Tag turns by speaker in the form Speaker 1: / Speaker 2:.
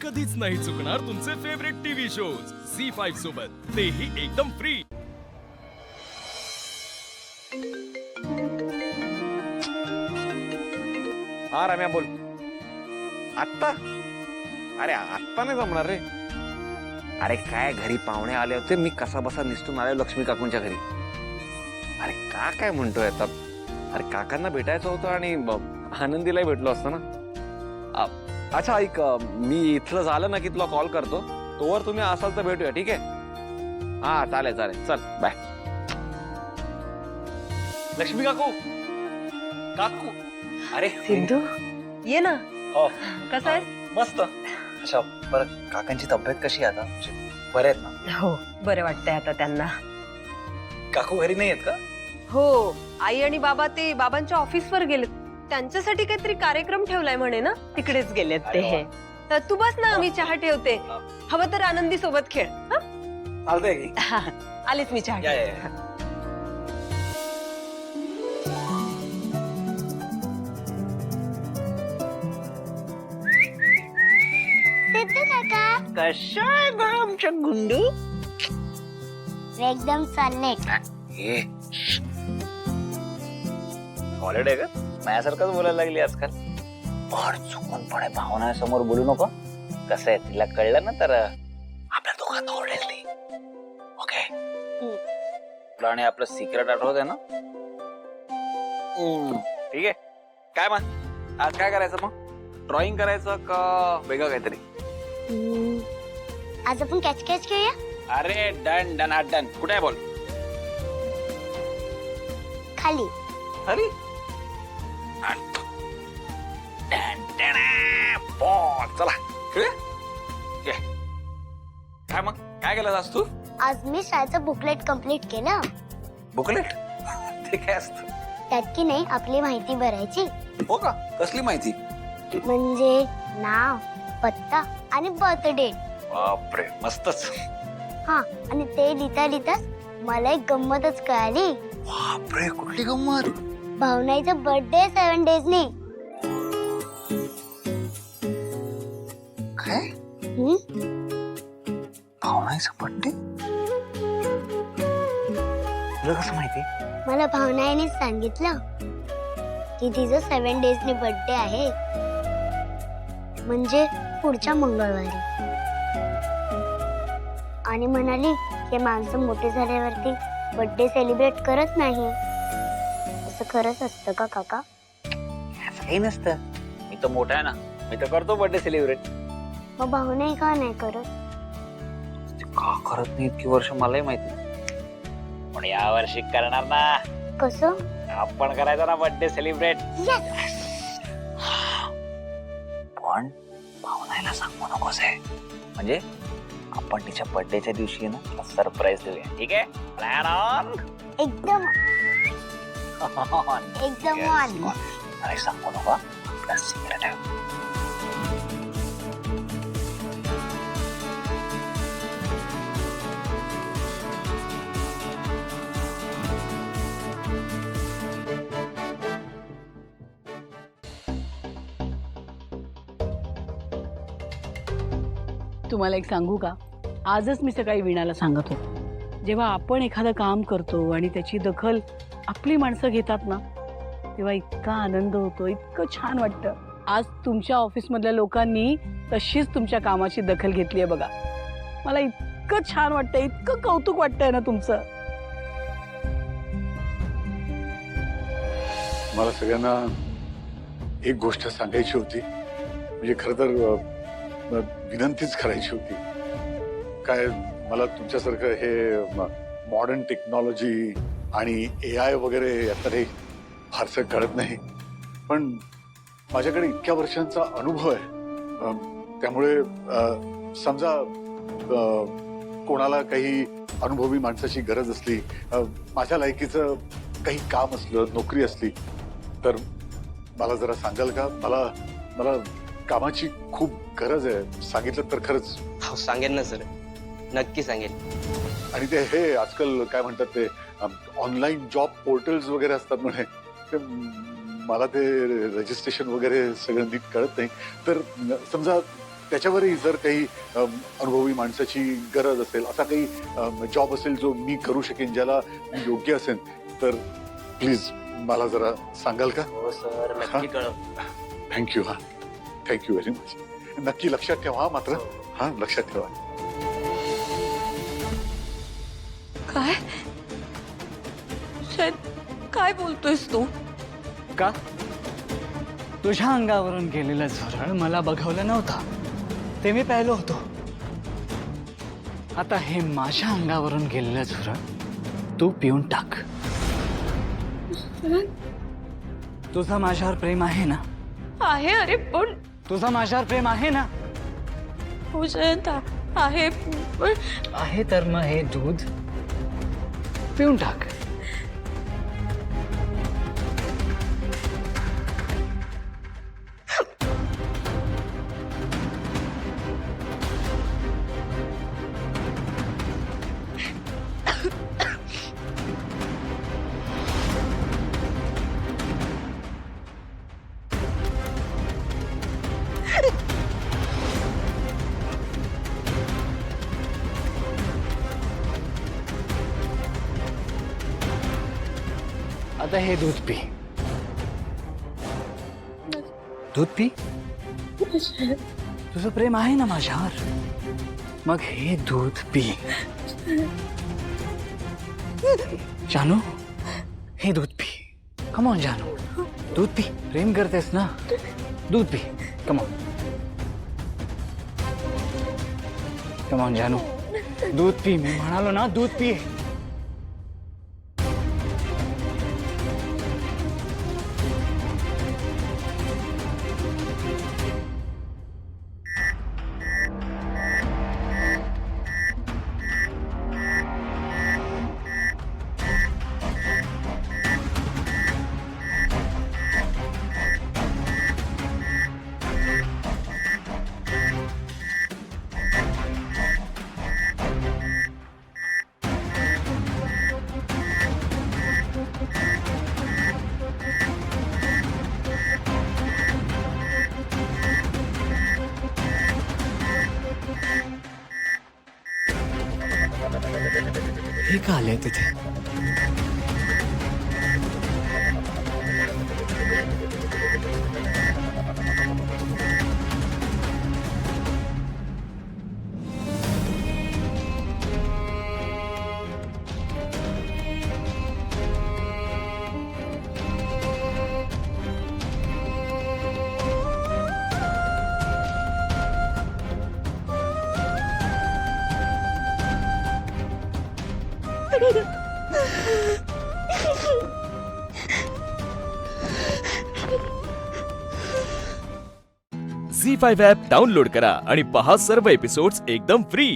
Speaker 1: कधीच नाही चुकणार तुमचे फेवरेट टीव्ही शोज झी5 सोबत, तेही एकदम फ्री।
Speaker 2: हा रम्या बोल। आत्ता? अरे आत्ता नाही जमणार रे। अरे काय घरी पाहुणे आले होते, मी कसा बसा निसटून आलो लक्ष्मी काकूंच्या घरी। अरे का काय म्हणतोय आता? अरे काकांना भेटायचं होतं आणि आनंदीलाही भेटलो असतो ना। अच्छा ऐक, मी इथलं झालं ना की तुला कॉल करतो, तोवर तुम्ही असाल तर भेटूया, ठीक आहे? हा चालेल चालेल, चल बाय। लक्ष्मी काकू, काकू अरे
Speaker 3: सिंधू ये ना।
Speaker 4: हो
Speaker 3: कसा आहे?
Speaker 4: मस्त। अच्छा बरं, काकांची तब्येत कशी आहे आता? म्हणजे बरे आहेत ना?
Speaker 3: हो बरं वाटतंय आता त्यांना।
Speaker 4: काकू घरी नाही आहेत का?
Speaker 3: हो, आई आणि बाबा ते बाबांच्या ऑफिसवर गेलेत, त्यांच्यासाठी काहीतरी कार्यक्रम ठेवलाय म्हणे ना, तिकडेच गेलेत ते।
Speaker 4: अरे
Speaker 3: तर तू बस ना, मी चहा ठेवते, हवं तर आनंदी सोबत खेळ।
Speaker 4: चालतंय की?
Speaker 3: आलीच मी चहा
Speaker 4: या, या,
Speaker 3: ठेवते।
Speaker 4: या.
Speaker 5: सिद्धू काका
Speaker 4: कशा आहे गं आमच्या गुंडू?
Speaker 5: एकदम सॉलिड।
Speaker 4: हॉलिडे का? माझ्यासारखंच बोलायला लागली आजकाल। पण चुकून पण भावनासमोर बोलू नको। कसं आहे, तिला कळलं ना तर आपल्या दोघांना ओरडेल ती। ओके? तुला आणि आपलं सिक्रेट आठवत आहे ना? ठीक आहे। काय मग आज काय करायचं मग? ड्रॉइंग करायचं का वेगळं काहीतरी?
Speaker 5: आज आपण कॅच कॅच खेळूया।
Speaker 4: अरे डन डन डन। कुठे आहे बोल?
Speaker 5: खाली।
Speaker 4: अरे चला खेळूया। ये. काय मग काय केलं आज तू?
Speaker 5: आज मी शाळेचं बुकलेट कम्प्लीट केलं।
Speaker 4: बुकलेट? ते काय असतं?
Speaker 5: त्यात की नाही आपली माहिती भरायची,
Speaker 4: हो का? कसली माहिती?
Speaker 5: म्हणजे नाव, पत्ता आणि बर्थ डेट।
Speaker 4: बापरे, मस्तच।
Speaker 5: हा, आणि ते लिहिता लिहिता मला एक गंमतच कळाली।
Speaker 4: बापरे, कुठली गंमत?
Speaker 5: भावनाईचा बर्थडे 7 डेजनी।
Speaker 4: काय? भावनाचा बर्थडे? तुला कसं माहिती?
Speaker 5: मला भावनाईने सांगितलं की तिचं 7 डेजनी बर्थडे आहे, म्हणजे पुढच्या मंगळवारी। आणि म्हणाली हे माणसं मोठे झाल्यावरती बर्थडे सेलिब्रेट करत नाही। असं खरंच असतं का काका?
Speaker 4: असं काही नसतं। मी तर मोठा आहे ना, मी तर करतो बर्थडे सेलिब्रेट।
Speaker 5: मग भावनाई का नाही करत?
Speaker 4: का करत नाही इतकी वर्ष मलाही माहिती, पण या वर्षी करणार ना।
Speaker 5: कसं?
Speaker 4: आपण करायचं ना बर्थडे सेलिब्रेट। पण भावनाला सांगू नकोस आहे, म्हणजे आपण तिच्या बर्थडेच्या दिवशी ना सरप्राईज देऊया, ठीक आहे? Plan on.
Speaker 5: एकदम एकदम ऑन।
Speaker 4: अरे सांगू नको, आपला सिक्रेट आहे।
Speaker 6: तुम्हाला एक सांगू का? आजच मी सकाळी वीणाला सांगत होते, जेव्हा आपण एखादं काम करतो आणि त्याची दखल आपली माणसं घेतात ना, तेव्हा इतका आनंद होतो, इतकं छान वाटतं। आज तुमच्या ऑफिसमधल्या लोकांनी तशीच तुमच्या कामाची दखल घेतली आहे बघा। मला इतकं छान वाटतंय, इतकं कौतुक वाटतंय ना तुमचं।
Speaker 7: मला सगळ्यांना एक गोष्ट सांगायची होती, म्हणजे खरं तर विनंतीच करायची होती। काय मला तुमच्यासारखं हे मॉडर्न टेक्नॉलॉजी आणि AI वगैरे यातलं हे फारसं कळत नाही, पण माझ्याकडे इतक्या वर्षांचा अनुभव आहे, त्यामुळे समजा कोणाला काही अनुभवी माणसाची गरज असली, माझ्या लायकीचं काही काम असलं, नोकरी असली, तर मला जरा सांगाल का? मला कामाची खूप गरज आहे, सांगितलं तर खरंच।
Speaker 8: हो सांगेन ना सर, नक्की सांगेन।
Speaker 7: आणि ते हे आजकाल काय म्हणतात ते ऑनलाईन जॉब पोर्टल्स वगैरे असतात म्हणे, ते मला ते रजिस्ट्रेशन वगैरे सगळं नीट कळत नाही, तर समजा त्याच्यावरही जर काही अनुभवी माणसाची गरज असेल, असा काही जॉब असेल जो मी करू शकेन, ज्याला मी योग्य असेल, तर प्लीज मला जरा सांगाल का?
Speaker 8: हो सर, नक्की कळव.
Speaker 7: थँक्यू. हा, थँक्यू व्हेरी मच. नक्की लक्षात ठेवा हा, मात्र हा लक्षात ठेवा.
Speaker 3: काय शैल, काय बोलतोयस तू?
Speaker 9: का? तुझ्या अंगावरून गेलेलं झुरळ मला बघवलं नव्हतं, ते मी पाहिलं होतो. आता हे माझ्या अंगावरून गेलेलं झुरळ तू पिऊन टाक. तुझं माझ्यावर प्रेम आहे ना?
Speaker 3: आहे. अरे पण
Speaker 9: तुझं माझ्यावर प्रेम आहे ना?
Speaker 3: हो जयंत, आहे पण
Speaker 9: आहे तर मग हे दूध पिऊन टाक. आता हे दूध पी. दूध पी. तुझं प्रेम आहे ना माझ्यावर? मग हे दूध पी. जानू, हे दूध पी. कम ऑन जानू, दूध पी. प्रेम करतेस ना, दूध P. Come on, come on जानू, दूध पी. मी म्हणालो ना, दूध पी. हे का आलंय तिथे?
Speaker 1: झी5 ॲप डाउनलोड करा आणि पहा सर्व एपिसोड्स एकदम फ्री.